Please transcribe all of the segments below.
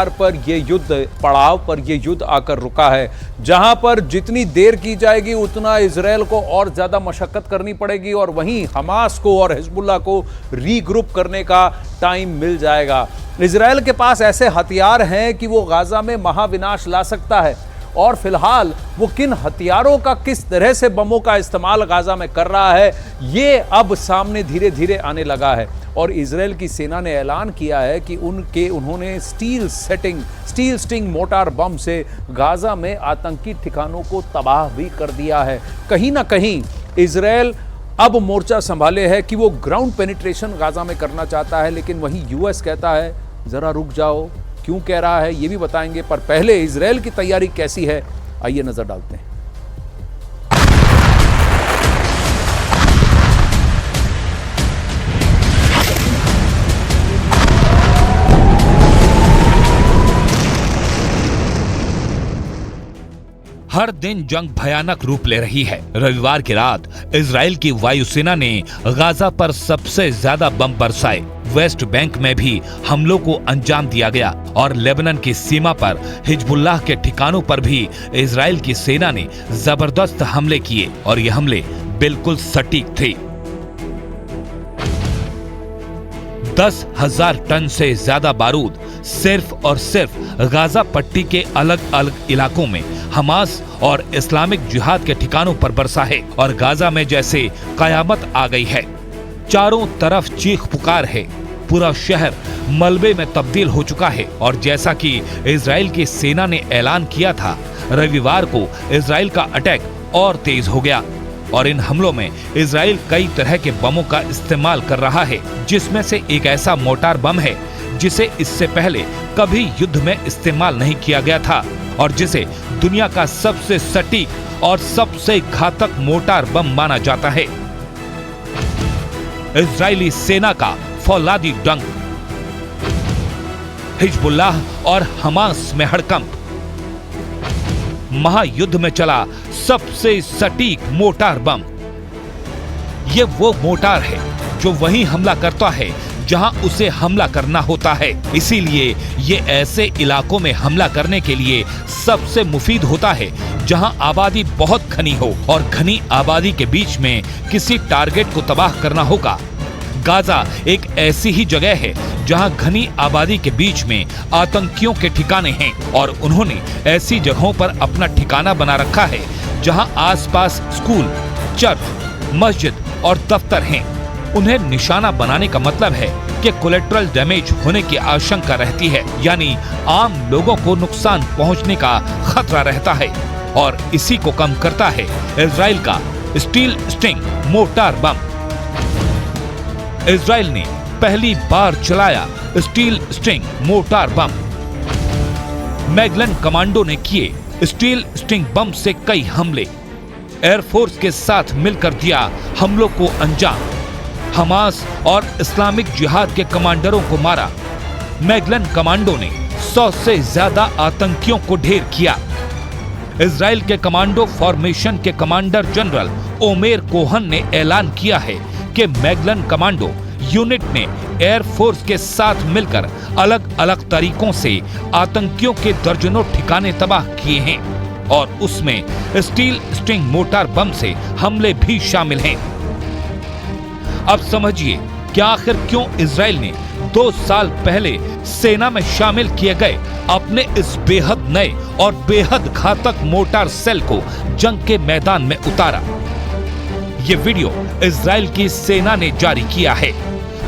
पर ये युद्ध पड़ाव पर ये युद्ध आकर रुका है, जहां पर जितनी देर की जाएगी उतना इजरायल को और ज्यादा मशक्कत करनी पड़ेगी और वहीं हमास को और हिजबुल्लाह को रीग्रुप करने का टाइम मिल जाएगा। इजरायल के पास ऐसे हथियार हैं कि वो गाजा में महाविनाश ला सकता है और फिलहाल वो किन हथियारों का, किस तरह से बमों का इस्तेमाल गाजा में कर रहा है, ये अब सामने धीरे धीरे आने लगा है। और इजरायल की सेना ने ऐलान किया है कि उन्होंने स्टील स्टिंग मोटार बम से गाजा में आतंकी ठिकानों को तबाह भी कर दिया है। कहीं ना कहीं इजरायल अब मोर्चा संभाले है कि वो ग्राउंड पेनिट्रेशन गाजा में करना चाहता है, लेकिन वहीं यूएस कहता है जरा रुक जाओ। क्यों कह रहा है ये भी बताएंगे, पर पहले इजरायल की तैयारी कैसी है आइए नजर डालते हैं। हर दिन जंग भयानक रूप ले रही है। रविवार की रात इजराइल की वायुसेना ने गाजा पर सबसे ज्यादा बम बरसाए। वेस्ट बैंक में भी हमलों को अंजाम दिया गया और लेबनान की सीमा पर हिजबुल्लाह के ठिकानों पर भी इजराइल की सेना ने जबरदस्त हमले किए और ये हमले बिल्कुल सटीक थे। 10,000 टन से ज्यादा बारूद सिर्फ और सिर्फ गाजा पट्टी के अलग अलग इलाकों में हमास और इस्लामिक जिहाद के ठिकानों पर बरसा है और गाजा में जैसे कयामत आ गई है। चारों तरफ चीख पुकार है, पूरा शहर मलबे में तब्दील हो चुका है और जैसा कि इजराइल की सेना ने ऐलान किया था, रविवार को इजराइल का अटैक और तेज हो गया और इन हमलों में इजराइल कई तरह के बमों का इस्तेमाल कर रहा है, जिसमें से एक ऐसा मोटार बम है जिसे इससे पहले कभी युद्ध में इस्तेमाल नहीं किया गया था और जिसे दुनिया का सबसे सटीक और सबसे घातक मोटार बम माना जाता है। इजरायली सेना का फौलादी डंक, हिजबुल्लाह और हमास में हड़कंप, महायुद्ध में चला सबसे सटीक मोटार बम। ये वो मोटार है जो वहीं हमला करता है जहां उसे हमला करना होता है। इसीलिए ये ऐसे इलाकों में हमला करने के लिए सबसे मुफीद होता है जहां आबादी बहुत घनी हो और घनी आबादी के बीच में किसी टारगेट को तबाह करना होगा। गाजा एक ऐसी ही जगह है जहां घनी आबादी के बीच में आतंकियों के ठिकाने हैं और उन्होंने ऐसी जगहों पर अपना ठिकाना बना रखा है जहां आसपास स्कूल, चर्च, मस्जिद और दफ्तर हैं। उन्हें निशाना बनाने का मतलब है कि कोलेट्रल डैमेज होने की आशंका रहती है, यानी आम लोगों को नुकसान पहुंचने का खतरा रहता है और इसी को कम करता है इजराइल का स्टील स्टिंग मोटार बम। इजराइल ने पहली बार चलाया स्टील स्टिंग मोटार बम। मैगलन कमांडो ने किए स्टील स्टिंग बम से कई हमले, एयरफोर्स के साथ मिलकर दिया हमलों को अंजाम। हमास और इस्लामिक जिहाद के कमांडरों को मारा। मैगलन कमांडो ने 100 से ज्यादा आतंकियों को ढेर किया। इजराइल के कमांडो फॉर्मेशन के कमांडर जनरल ओमेर कोहन ने ऐलान किया है कि मैगलन कमांडो यूनिट ने एयरफोर्स के साथ मिलकर अलग अलग तरीकों से आतंकियों के दर्जनों ठिकाने तबाह किए हैं और उसमें स्टील स्टिंग मोटार बम से हमले भी शामिल हैं। अब समझिए कि आखिर क्यों इजराइल ने 2 साल पहले सेना में शामिल किए गए अपने इस बेहद नए और बेहद घातक मोटार सेल को जंग के मैदान में उतारा। ये वीडियो इजराइल की सेना ने जारी किया है,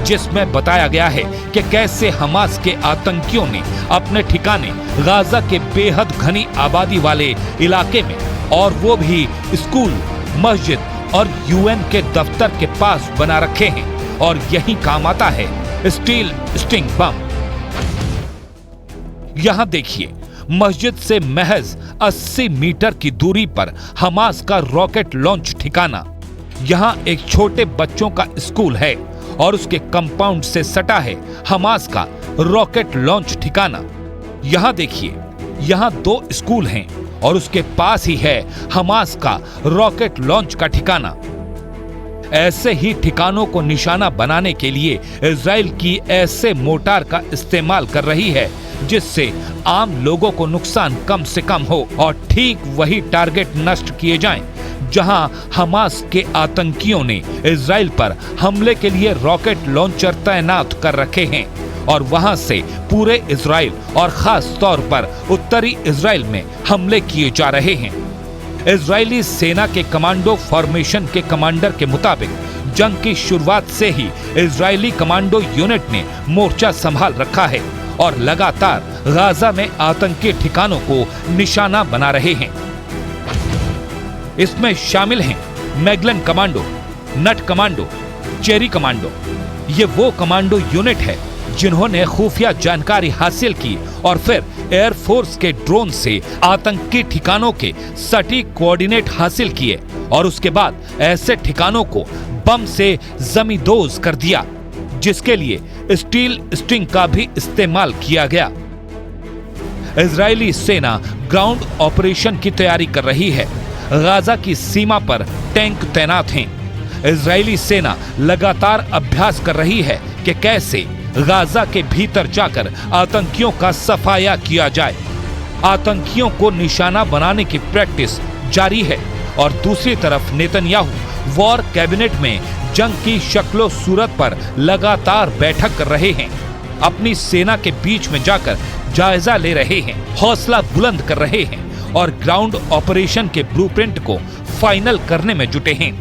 जिसमें बताया गया है कि कैसे हमास के आतंकियों ने अपने ठिकाने गाजा के बेहद घनी आबादी वाले इलाके में और वो भी स्कूल, मस्जिद और यूएन के दफ्तर के पास बना रखे हैं और यही काम आता है स्टील स्टिंग बम। यहां देखिए, मस्जिद से महज 80 मीटर की दूरी पर हमास का रॉकेट लॉन्च ठिकाना। यहां एक छोटे बच्चों का स्कूल है और उसके कंपाउंड से सटा है हमास का रॉकेट लॉन्च ठिकाना। यहां देखिए, यहां 2 स्कूल हैं और उसके पास ही है हमास का रॉकेट लॉन्च का ठिकाना। ऐसे ही ठिकानों को निशाना बनाने के लिए इजराइल की ऐसे मोर्टार का इस्तेमाल कर रही है जिससे आम लोगों को नुकसान कम से कम हो और ठीक वही टारगेट नष्ट किए जाएं जहां हमास के आतंकियों ने इजराइल पर हमले के लिए रॉकेट लॉन्चर तैनात कर रखे हैं और वहां से पूरे इजराइल और खास तौर पर उत्तरी इजराइल में हमले किए जा रहे हैं। इजरायली सेना के कमांडो फॉर्मेशन के कमांडर के मुताबिक जंग की शुरुआत से ही इजरायली कमांडो यूनिट ने मोर्चा संभाल रखा है और लगातार गाजा में आतंकी ठिकानों को निशाना बना रहे हैं। इसमें शामिल हैं मैगलन कमांडो, नट कमांडो, चेरी कमांडो। ये वो कमांडो यूनिट है जिन्होंने खुफिया जानकारी हासिल की और फिर एयरफोर्स के ड्रोन से आतंकी ठिकानों के सटीक कोऑर्डिनेट हासिल किए और उसके बाद ऐसे ठिकानों को बम से जमींदोज कर दिया, जिसके लिए स्टील स्ट्रिंग का भी इस्तेमाल किया गया। इजरायली सेना ग्राउंड ऑपरेशन की तैयारी कर रही है। गाजा की सीमा पर टैंक तैनात हैं। इजरायली सेना लगातार अभ्यास कर रही है कि कैसे गाजा के भीतर जाकर आतंकियों का सफाया किया जाए। आतंकियों को निशाना बनाने की प्रैक्टिस जारी है और दूसरी तरफ नेतन्याहू वॉर कैबिनेट में जंग की शक्लो सूरत पर लगातार बैठक कर रहे हैं। अपनी सेना के बीच में जाकर जायजा ले रहे हैं, हौसला बुलंद कर रहे हैं और ग्राउंड ऑपरेशन के ब्लूप्रिंट को फाइनल करने में जुटे हैं।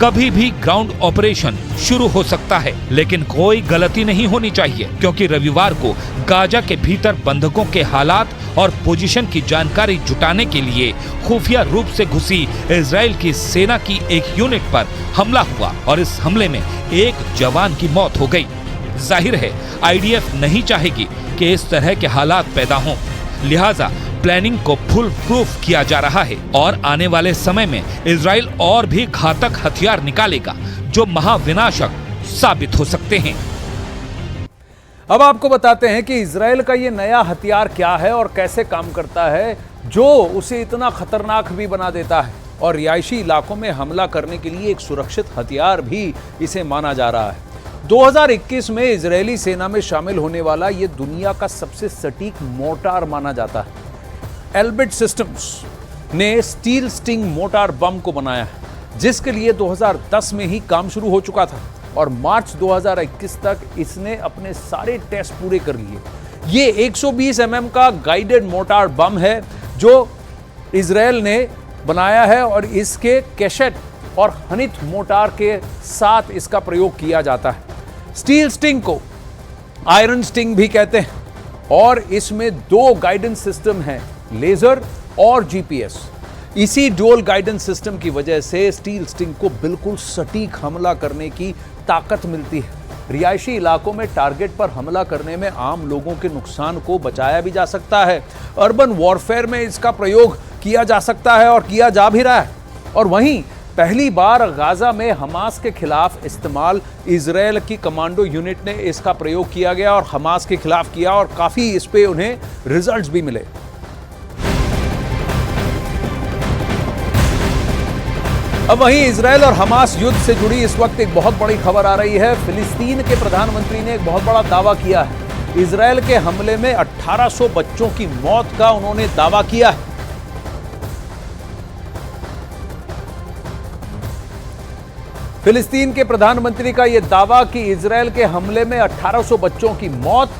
कभी भी ग्राउंड ऑपरेशन शुरू हो सकता है, लेकिन कोई गलती नहीं होनी चाहिए, क्योंकि रविवार को गाजा के भीतर बंधकों के हालात और पोजीशन की जानकारी जुटाने के लिए खुफिया रूप से घुसी इजराइल की सेना की एक यूनिट पर हमला हुआ और इस हमले में एक जवान की मौत हो गई। जाहिर है आईडीएफ नहीं चाहेगी कि इस तरह के हालात पैदा हों, लिहाजा प्लानिंग को फुल प्रूफ किया जा रहा है और आने वाले समय में इजराइल और भी घातक हथियार निकालेगा जो महाविनाशक साबित हो सकते हैं। अब आपको बताते हैं कि इजराइल का ये नया हथियार क्या है और कैसे काम करता है, जो उसे इतना खतरनाक भी बना देता है और रिहायशी इलाकों में हमला करने के लिए एक सुरक्षित हथियार भी इसे माना जा रहा है। 2021 में इजरायली सेना में शामिल होने वाला ये दुनिया का सबसे सटीक मोर्टार माना जाता है। एल्बिट सिस्टम्स ने स्टील स्टिंग मोर्टार बम को बनाया है, जिसके लिए 2010 में ही काम शुरू हो चुका था और मार्च 2021 तक इसने अपने सारे टेस्ट पूरे कर लिए। ये 120 mm का गाइडेड मोर्टार बम है जो इजराइल ने बनाया है और इसके कैशेट और हनित मोर्टार के साथ इसका प्रयोग किया जाता है। स्टील स्टिंग को आयरन स्टिंग भी कहते हैं और इसमें 2 गाइडेंस सिस्टम हैं, लेजर और जीपीएस। इसी डुअल गाइडेंस सिस्टम की वजह से स्टील स्टिंग को बिल्कुल सटीक हमला करने की ताकत मिलती है। रिहायशी इलाकों में टारगेट पर हमला करने में आम लोगों के नुकसान को बचाया भी जा सकता है। अर्बन वॉरफेयर में इसका प्रयोग किया जा सकता है और किया जा भी रहा है। और वहीं पहली बार गाजा में हमास के खिलाफ इस्तेमाल इजराइल की कमांडो यूनिट ने इसका प्रयोग किया गया और हमास के खिलाफ किया और काफी इस पे उन्हें रिजल्ट्स भी मिले। अब वहीं इजराइल और हमास युद्ध से जुड़ी इस वक्त एक बहुत बड़ी खबर आ रही है। फिलिस्तीन के प्रधानमंत्री ने एक बहुत बड़ा दावा किया है। इजराइल के हमले में 1800 बच्चों की मौत का उन्होंने दावा किया है। फिलिस्तीन के प्रधानमंत्री का यह दावा कि इजराइल के हमले में 1800 बच्चों की मौत,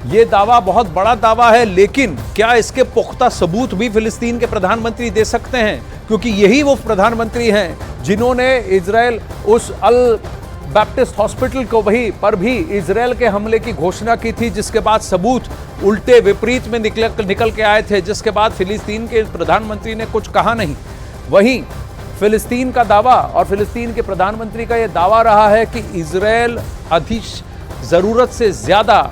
यह दावा बहुत बड़ा दावा है, लेकिन क्या इसके पुख्ता सबूत भी फिलिस्तीन के प्रधानमंत्री दे सकते हैं? क्योंकि यही वो प्रधानमंत्री हैं जिन्होंने इजराइल उस अल बैप्टिस्ट हॉस्पिटल को पर भी इजराइल के हमले की घोषणा की थी, जिसके बाद सबूत उल्टे विपरीत में निकल के आए थे, जिसके बाद फिलिस्तीन के प्रधानमंत्री ने कुछ कहा नहीं। वहीं फिलिस्तीन का दावा और फिलिस्तीन के प्रधानमंत्री का यह दावा रहा है कि इजराइल जरूरत से ज्यादा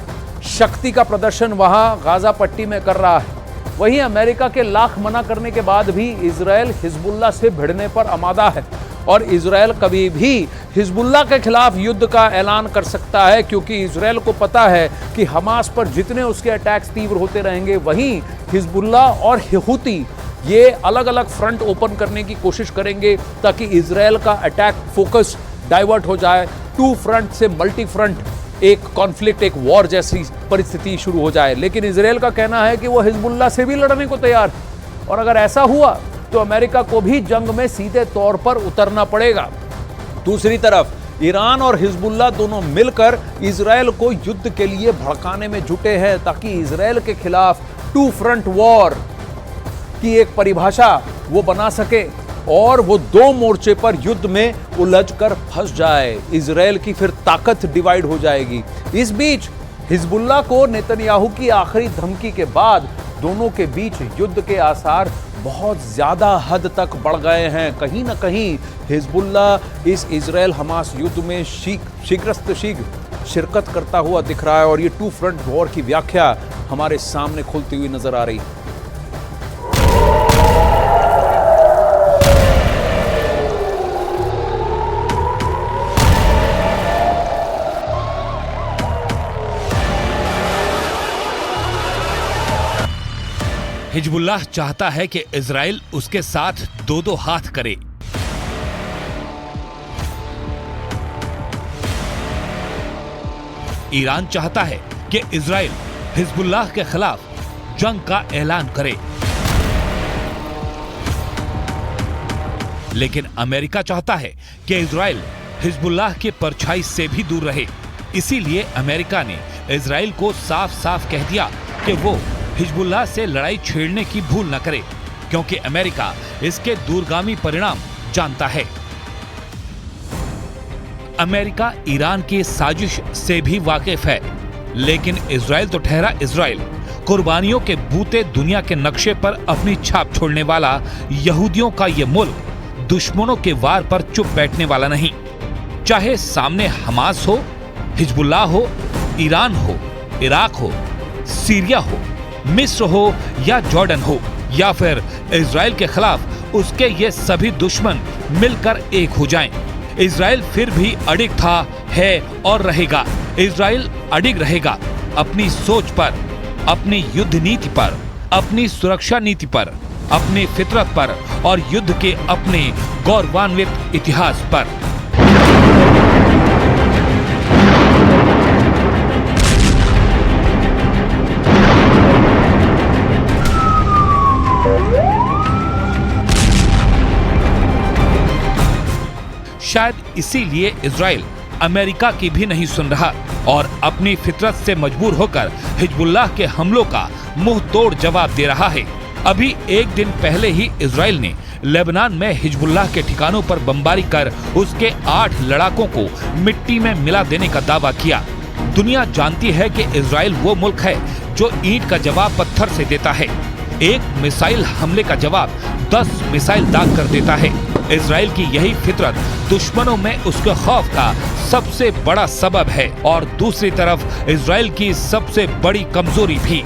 शक्ति का प्रदर्शन वहां गाजा पट्टी में कर रहा है। वहीं अमेरिका के लाख मना करने के बाद भी इजराइल हिजबुल्लाह से भिड़ने पर आमादा है और इजराइल कभी भी हिजबुल्लाह के खिलाफ युद्ध का ऐलान कर सकता है, क्योंकि इजराइल को पता है कि हमास पर जितने उसके अटैक्स तीव्र होते रहेंगे, वहीं हिजबुल्लाह और हूती ये अलग अलग फ्रंट ओपन करने की कोशिश करेंगे ताकि इजराइल का अटैक फोकस डाइवर्ट हो जाए, टू फ्रंट से मल्टी फ्रंट एक कॉन्फ्लिक्ट, एक वॉर जैसी परिस्थिति शुरू हो जाए। लेकिन इजराइल का कहना है कि वो हिजबुल्लाह से भी लड़ने को तैयार, और अगर ऐसा हुआ तो अमेरिका को भी जंग में सीधे तौर पर उतरना पड़ेगा। दूसरी तरफ ईरान और हिजबुल्लाह दोनों मिलकर इजराइल को युद्ध के लिए भड़काने में जुटे हैं ताकि इजराइल के खिलाफ टू फ्रंट वॉर की एक परिभाषा वो बना सके और वो दो मोर्चे पर युद्ध में उलझकर फंस जाए। इजराइल की फिर ताकत डिवाइड हो जाएगी। इस बीच हिजबुल्लाह को नेतन्याहू की आखिरी धमकी के बाद दोनों के बीच युद्ध के आसार बहुत ज्यादा हद तक बढ़ गए हैं। कहीं ना कहीं हिजबुल्लाह इस इजराइल हमास युद्ध में शीघ्र शिरकत करता हुआ दिख रहा है और ये टू फ्रंट वॉर की व्याख्या हमारे सामने खुलती हुई नजर आ रही है। हिजबुल्लाह चाहता है कि इजराइल उसके साथ दो दो हाथ करे। ईरान चाहता है कि इजराइल हिजबुल्लाह के खिलाफ जंग का ऐलान करे। लेकिन अमेरिका चाहता है कि इजराइल हिजबुल्लाह के परछाई से भी दूर रहे। इसीलिए अमेरिका ने इजराइल को साफ साफ कह दिया कि वो हिजबुल्लाह से लड़ाई छेड़ने की भूल न करे, क्योंकि अमेरिका इसके दूरगामी परिणाम जानता है। अमेरिका ईरान की साजिश से भी वाकिफ है, लेकिन इजराइल तो ठहरा इजराइल, कुर्बानियों के बूते दुनिया के नक्शे पर अपनी छाप छोड़ने वाला यहूदियों का ये मुल्क दुश्मनों के वार पर चुप बैठने वाला नहीं। चाहे सामने हमास हो, हिजबुल्लाह हो, ईरान हो, इराक हो, सीरिया हो, मिस्र हो या जॉर्डन हो, या फिर इजराइल के खिलाफ उसके ये सभी दुश्मन मिलकर एक हो जाएं। इजराइल फिर भी अडिग था, है और रहेगा। इजराइल अडिग रहेगा अपनी सोच पर, अपनी युद्ध नीति पर, अपनी सुरक्षा नीति पर, अपनी फितरत पर और युद्ध के अपने गौरवान्वित इतिहास पर। शायद इसीलिए इजराइल अमेरिका की भी नहीं सुन रहा और अपनी फितरत से मजबूर होकर हिजबुल्लाह के हमलों का मुंह तोड़ जवाब दे रहा है। अभी एक दिन पहले ही इजराइल ने लेबनान में हिजबुल्लाह के ठिकानों पर बमबारी कर उसके 8 लड़ाकों को मिट्टी में मिला देने का दावा किया। दुनिया जानती है कि इजराइल वो मुल्क है जो ईंट का जवाब पत्थर से देता है। एक मिसाइल हमले का जवाब 10 मिसाइल दाग कर देता है। इजराइल की यही फितरत दुश्मनों में उसके खौफ का सबसे बड़ा सबब है और दूसरी तरफ इजराइल की सबसे बड़ी कमजोरी भी।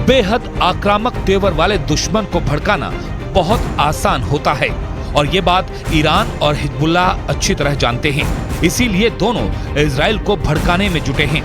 बेहद आक्रामक तेवर वाले दुश्मन को भड़काना बहुत आसान होता है और ये बात ईरान और हिजबुल्लाह अच्छी तरह जानते हैं। इसीलिए दोनों इजराइल को भड़काने में जुटे हैं।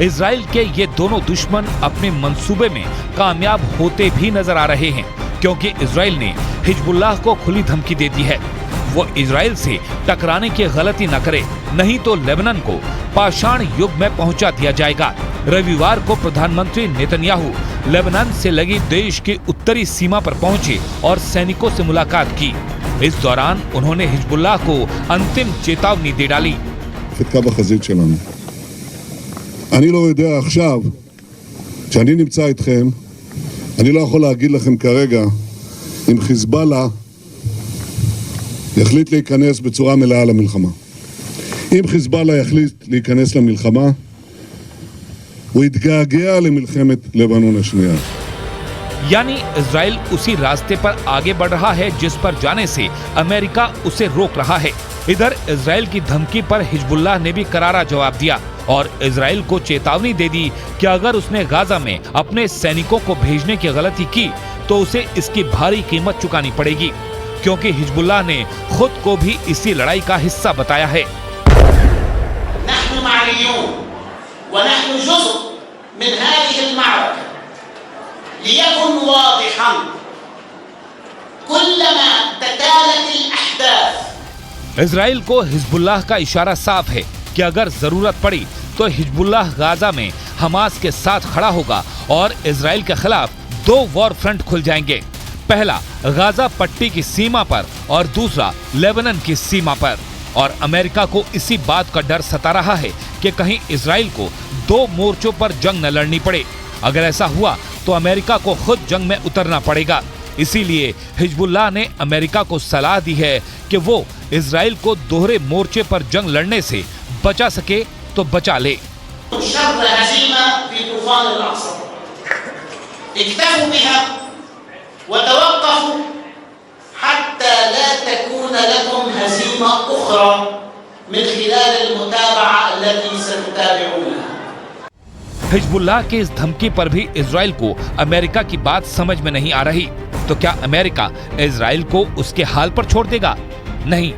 इजराइल के ये दोनों दुश्मन अपने मंसूबे में कामयाब होते भी नजर आ रहे हैं, क्योंकि इजराइल ने हिजबुल्लाह को खुली धमकी दे दी है वो इजराइल से टकराने की गलती न करे, नहीं तो लेबनान को पाषाण युग में पहुंचा दिया जाएगा। रविवार को प्रधानमंत्री नेतन्याहू लेबनान से लगी देश की उत्तरी सीमा पर पहुंचे और सैनिकों से मुलाकात की। इस दौरान उन्होंने हिजबुल्लाह को अंतिम चेतावनी दे डाली। אני לא יודע עכשיו, כשאני נמצא איתכם, אני לא יכול להגיד לכם כרגע אם חיזבאללה יחליט להיכנס בצורה מלאה למלחמה. אם חיזבאללה יחליט להיכנס למלחמה, הוא יתגעגע למלחמת לבנון השנייה. यानी इजराइल उसी रास्ते पर आगे बढ़ रहा है जिस पर जाने से अमेरिका उसे रोक रहा है। इधर इजराइल की धमकी पर हिजबुल्लाह ने भी करारा जवाब दिया और इजराइल को चेतावनी दे दी कि अगर उसने गाजा में अपने सैनिकों को भेजने की गलती की तो उसे इसकी भारी कीमत चुकानी पड़ेगी, क्योंकि हिजबुल्लाह ने खुद को भी इसी लड़ाई का हिस्सा बताया है। इजराइल को हिजबुल्लाह का इशारा साफ है कि अगर जरूरत पड़ी तो हिजबुल्लाह गाजा में हमास के साथ खड़ा होगा और इजराइल के खिलाफ 2 वॉर फ्रंट खुल जाएंगे। पहला गाजा पट्टी की सीमा पर और दूसरा लेबनान की सीमा पर। और अमेरिका को इसी बात का डर सता रहा है कि कहीं इजराइल को 2 मोर्चों पर जंग न लड़नी पड़े। अगर ऐसा हुआ तो अमेरिका को खुद जंग में उतरना पड़ेगा। इसीलिए हिजबुल्लाह ने अमेरिका को सलाह दी है कि वो इजराइल को दोहरे मोर्चे पर जंग लड़ने से बचा सके तो बचा ले। हिजबुल्लाह की इस धमकी पर भी इजराइल को अमेरिका की बात समझ में नहीं आ रही। तो क्या अमेरिका इजराइल को उसके हाल पर छोड़ देगा? नहीं,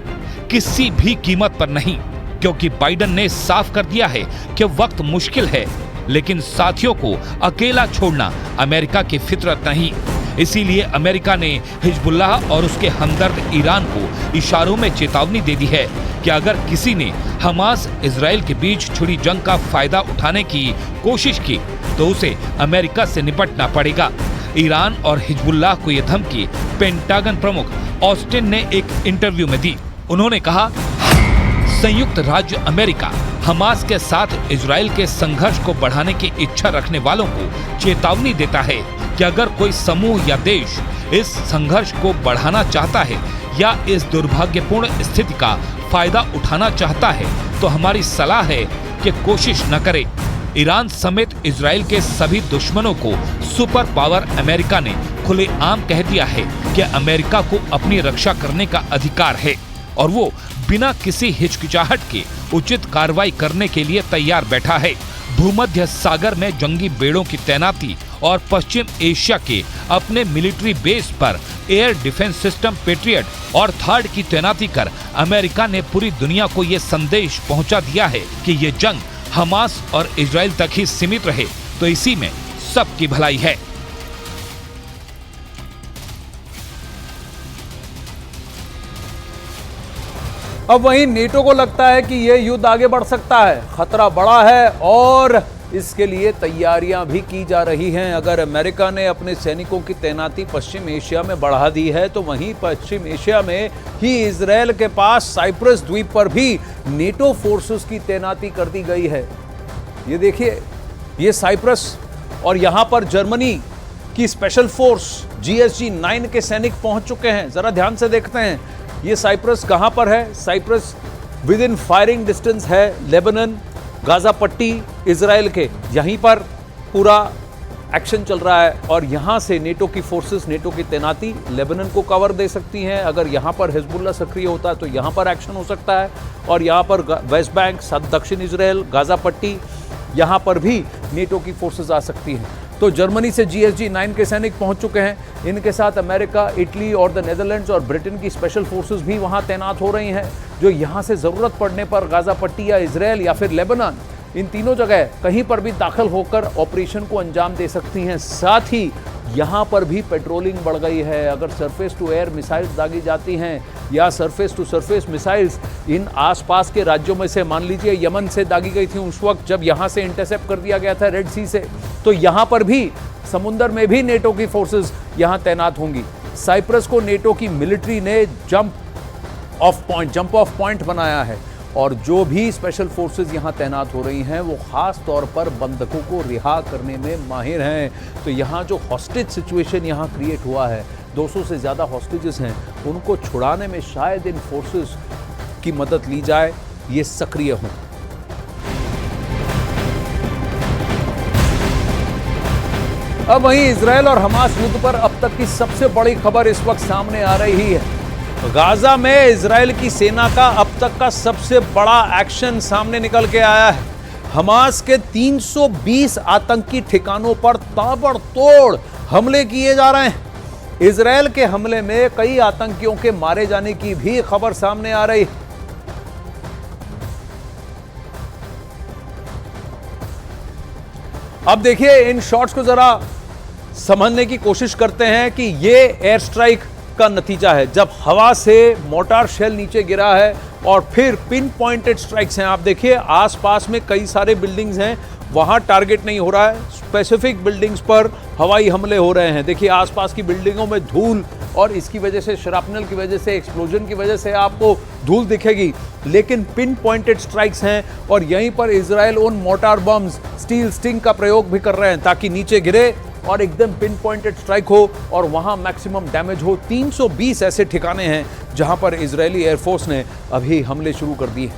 किसी भी कीमत पर नहीं, क्योंकि बाइडेन ने साफ कर दिया है कि वक्त मुश्किल है, लेकिन साथियों को अकेला छोड़ना अमेरिका की फितरत नहीं। इसीलिए अमेरिका ने हिजबुल्लाह और उसके हमदर्द ईरान को इशारों में चेतावनी दे दी है कि अगर किसी ने हमास इजराइल के बीच छिड़ी जंग का फायदा उठाने की कोशिश की तो उसे अमेरिका से निपटना पड़ेगा। ईरान और हिजबुल्लाह को यह धमकी पेंटागन प्रमुख ऑस्टिन ने एक इंटरव्यू में दी। उन्होंने कहा, संयुक्त राज्य अमेरिका हमास के साथ इजराइल के संघर्ष को बढ़ाने की इच्छा रखने वालों को चेतावनी देता है कि अगर कोई समूह या देश इस संघर्ष को बढ़ाना चाहता है या इस दुर्भाग्यपूर्ण स्थिति का फायदा उठाना चाहता है तो हमारी सलाह है कि कोशिश न करे। ईरान समेत इजराइल के सभी दुश्मनों को सुपर पावर अमेरिका ने खुलेआम कह दिया है कि अमेरिका को अपनी रक्षा करने का अधिकार है और वो बिना किसी हिचकिचाहट के उचित कार्रवाई करने के लिए तैयार बैठा है। भूमध्य सागर में जंगी बेड़ों की तैनाती और पश्चिम एशिया के अपने मिलिट्री बेस पर एयर डिफेंस सिस्टम पेट्रियट और थर्ड की तैनाती कर अमेरिका ने पूरी दुनिया को ये संदेश पहुंचा दिया है कि ये जंग हमास और इजराइल तक ही सीमित रहे तो इसी में सबकी भलाई है। अब वहीं नेटो को लगता है कि यह युद्ध आगे बढ़ सकता है, खतरा बड़ा है और इसके लिए तैयारियां भी की जा रही हैं। अगर अमेरिका ने अपने सैनिकों की तैनाती पश्चिम एशिया में बढ़ा दी है तो वहीं पश्चिम एशिया में ही इजराइल के पास साइप्रस द्वीप पर भी नेटो फोर्सेस की तैनाती कर दी गई है। ये देखिए, ये साइप्रस और यहां पर जर्मनी की स्पेशल फोर्स GSG 9 के सैनिक पहुंच चुके हैं। जरा ध्यान से देखते हैं, ये साइप्रस कहां पर है। Cyprus within firing distance है लेबनान, गाजा पट्टी, इजराइल के, यहीं पर पूरा एक्शन चल रहा है और यहां से नेटो की फोर्सेस, नेटो की तैनाती लेबनान को कवर दे सकती हैं। अगर यहां पर हिजबुल्लाह सक्रिय होता है तो यहां पर एक्शन हो सकता है और यहां पर वेस्ट बैंक, दक्षिण इजराइल, गाजा पट्टी, यहां पर भी नेटो की फोर्सेस आ सकती हैं। तो जर्मनी से GSG 9 के सैनिक पहुंच चुके हैं। इनके साथ अमेरिका, इटली और द नेदरलैंड्स और ब्रिटेन की स्पेशल फोर्सेस भी वहां तैनात हो रही हैं, जो यहां से ज़रूरत पड़ने पर गाजा पट्टी या इजराइल या फिर लेबनान, इन तीनों जगह कहीं पर भी दाखिल होकर ऑपरेशन को अंजाम दे सकती हैं। साथ ही यहाँ पर भी पेट्रोलिंग बढ़ गई है। अगर सरफेस टू एयर मिसाइल्स दागी जाती हैं या सरफेस टू सरफेस मिसाइल्स इन आसपास के राज्यों में से, मान लीजिए यमन से दागी गई थी उस वक्त जब यहाँ से इंटरसेप्ट कर दिया गया था रेड सी से, तो यहाँ पर भी समुंदर में भी नेटो की फोर्सेस यहाँ तैनात होंगी। साइप्रस को नेटो की मिलिट्री ने जंप ऑफ पॉइंट बनाया है और जो भी स्पेशल फोर्सेस यहाँ तैनात हो रही हैं वो ख़ास तौर पर बंधकों को रिहा करने में माहिर हैं। तो यहाँ जो हॉस्टेज सिचुएशन यहाँ क्रिएट हुआ है, 200 से ज़्यादा हॉस्टेजेस हैं, उनको छुड़ाने में शायद इन फोर्सेस की मदद ली जाए, ये सक्रिय हों। अब वहीं इजराइल और हमास युद्ध पर अब तक की सबसे बड़ी खबर इस वक्त सामने आ रही है। गाजा में इजराइल की सेना का अब तक का सबसे बड़ा एक्शन सामने निकल के आया है। हमास के 320 आतंकी ठिकानों पर ताबड़तोड़ हमले किए जा रहे हैं। इजराइल के हमले में कई आतंकियों के मारे जाने की भी खबर सामने आ रही है। अब देखिए, इन शॉट्स को जरा समझने की कोशिश करते हैं कि ये एयर स्ट्राइक का नतीजा है, जब हवा से मोर्टार शेल नीचे गिरा है और फिर पिन पॉइंटेड स्ट्राइक्स हैं। आप देखिए, आसपास में कई सारे बिल्डिंग्स हैं, वहां टारगेट नहीं हो रहा है, स्पेसिफिक बिल्डिंग्स पर हवाई हमले हो रहे हैं। देखिए, आसपास की बिल्डिंगों में धूल, और इसकी वजह से, शरापनल की वजह से, एक्सप्लोजन की वजह से आपको धूल दिखेगी, लेकिन पिन पॉइंटेड स्ट्राइक्स हैं। और यहीं पर इजराइल उन मोर्टार बम्स, स्टील स्टिंग का प्रयोग भी कर रहे हैं ताकि नीचे गिरे और एकदम पिन पॉइंटेड स्ट्राइक हो और वहां मैक्सिमम डैमेज हो। 320 ऐसे ठिकाने हैं जहां पर इजरायली एयरफोर्स ने अभी हमले शुरू कर दिए।